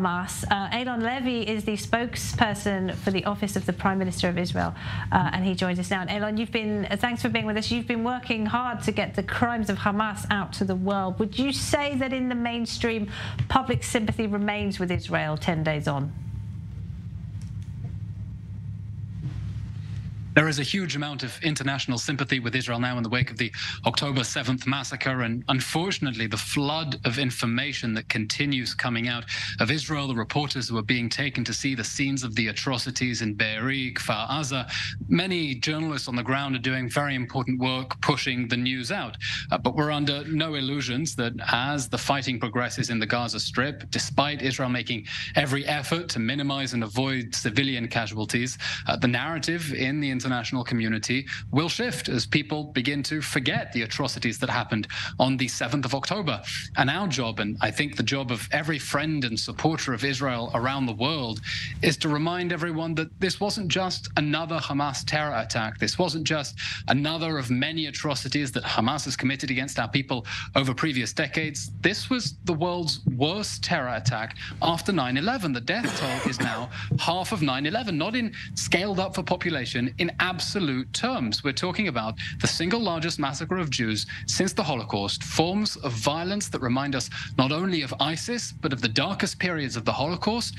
Hamas. Eylon Levy is the spokesperson for the Office of the Prime Minister of Israel, and he joins us now. And Eylon, thanks for being with us. You've been working hard to get the crimes of Hamas out to the world. Would you say that in the mainstream, public sympathy remains with Israel 10 days on? There is a huge amount of international sympathy with Israel now in the wake of the October 7th massacre, and unfortunately the flood of information that continues coming out of Israel, the reporters who are being taken to see the scenes of the atrocities in Be'eri, Kfar Aza. Many journalists on the ground are doing very important work pushing the news out. But we're under no illusions that as the fighting progresses in the Gaza Strip, despite Israel making every effort to minimize and avoid civilian casualties, the narrative in the international community will shift as people begin to forget the atrocities that happened on the 7th of October. And our job, and I think the job of every friend and supporter of Israel around the world, is to remind everyone that this wasn't just another Hamas terror attack. This wasn't just another of many atrocities that Hamas has committed against our people over previous decades. This was the world's worst terror attack after 9/11. The death toll is now half of 9/11, not in scaled up for population, in absolute terms. We're talking about the single largest massacre of Jews since the Holocaust, forms of violence that remind us not only of ISIS, but of the darkest periods of the Holocaust.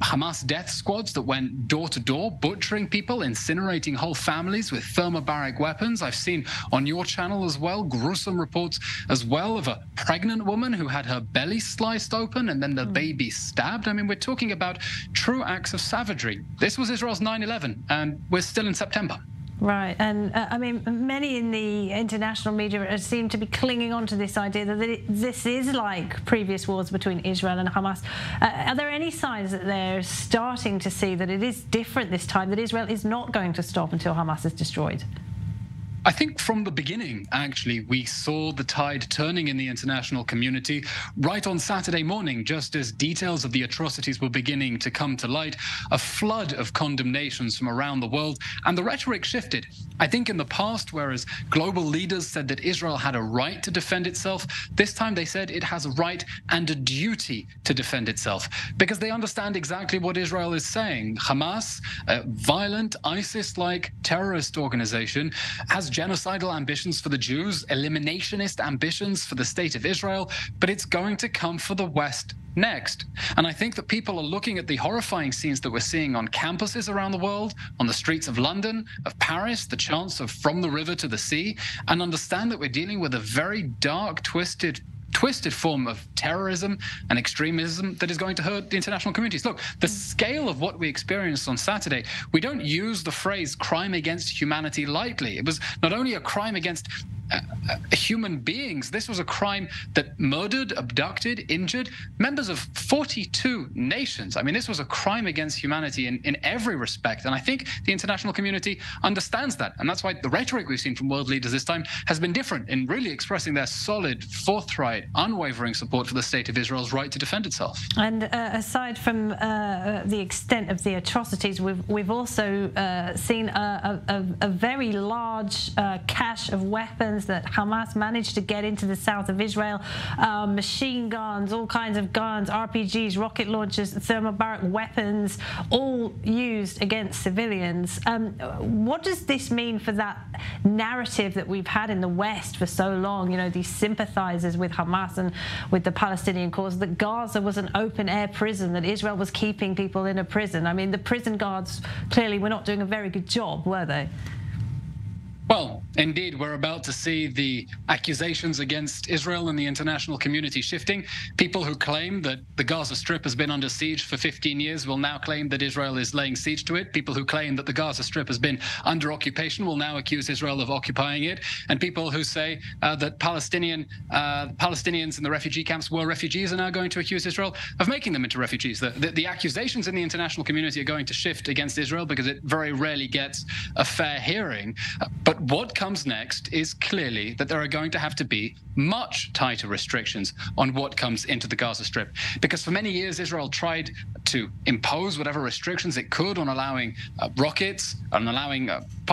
Hamas death squads that went door to door, butchering people, incinerating whole families with thermobaric weapons. I've seen on your channel as well gruesome reports as well of a pregnant woman who had her belly sliced open and then the baby stabbed. I mean, we're talking about true acts of savagery. This was Israel's 9/11, and we're still in September. Right, and I mean, many in the international media seem to be clinging on to this idea that this is like previous wars between Israel and Hamas. Are there any signs that they're starting to see that it is different this time, that Israel is not going to stop until Hamas is destroyed? I think from the beginning, actually, we saw the tide turning in the international community right on Saturday morning, just as details of the atrocities were beginning to come to light, a flood of condemnations from around the world, and the rhetoric shifted. I think in the past, whereas global leaders said that Israel had a right to defend itself, this time they said it has a right and a duty to defend itself, because they understand exactly what Israel is saying. Hamas, a violent ISIS-like terrorist organization, has genocidal ambitions for the Jews, eliminationist ambitions for the state of Israel, but it's going to come for the West next. And I think that people are looking at the horrifying scenes that we're seeing on campuses around the world, on the streets of London, of Paris, the chants of From the River to the Sea, and understand that we're dealing with a very dark, twisted form of terrorism and extremism that is going to hurt the international communities. Look, the scale of what we experienced on Saturday, we don't use the phrase crime against humanity lightly. It was not only a crime against human beings, this was a crime that murdered, abducted, injured members of 42 nations. I mean, this was a crime against humanity in every respect. And I think the international community understands that. And that's why the rhetoric we've seen from world leaders this time has been different in really expressing their solid, forthright, unwavering support for the state of Israel's right to defend itself. And aside from the extent of the atrocities, we've also seen a very large cache of weapons that Hamas managed to get into the south of Israel, machine guns, all kinds of guns, RPGs, rocket launchers, thermobaric weapons, all used against civilians. What does this mean for that narrative that we've had in the West for so long, you know, these sympathizers with Hamas and with the Palestinian cause, that Gaza was an open-air prison, that Israel was keeping people in a prison? I mean, the prison guards clearly were not doing a very good job, were they? Well, indeed, we're about to see the accusations against Israel and the international community shifting. People who claim that the Gaza Strip has been under siege for 15 years will now claim that Israel is laying siege to it. People who claim that the Gaza Strip has been under occupation will now accuse Israel of occupying it. And people who say that Palestinians in the refugee camps were refugees are now going to accuse Israel of making them into refugees. The accusations in the international community are going to shift against Israel because it very rarely gets a fair hearing. But what comes next is clearly that there are going to have to be much tighter restrictions on what comes into the Gaza Strip. Because for many years, Israel tried to impose whatever restrictions it could on allowing rockets, on allowing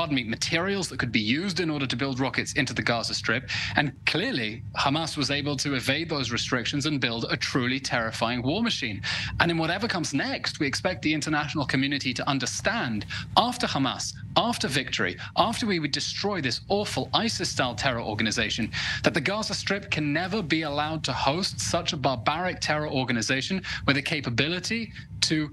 materials that could be used in order to build rockets into the Gaza Strip. And clearly, Hamas was able to evade those restrictions and build a truly terrifying war machine. And in whatever comes next, we expect the international community to understand, after Hamas, after victory, after we would destroy this awful ISIS-style terror organization, that the Gaza Strip can never be allowed to host such a barbaric terror organization with a capability to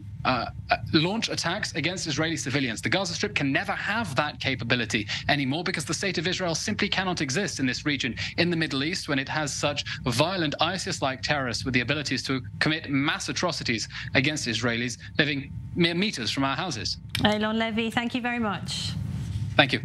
launch attacks against Israeli civilians. The Gaza Strip can never have that capability anymore because the state of Israel simply cannot exist in this region in the Middle East when it has such violent ISIS-like terrorists with the abilities to commit mass atrocities against Israelis living mere meters from our houses. Eylon Levy, thank you very much. Thank you.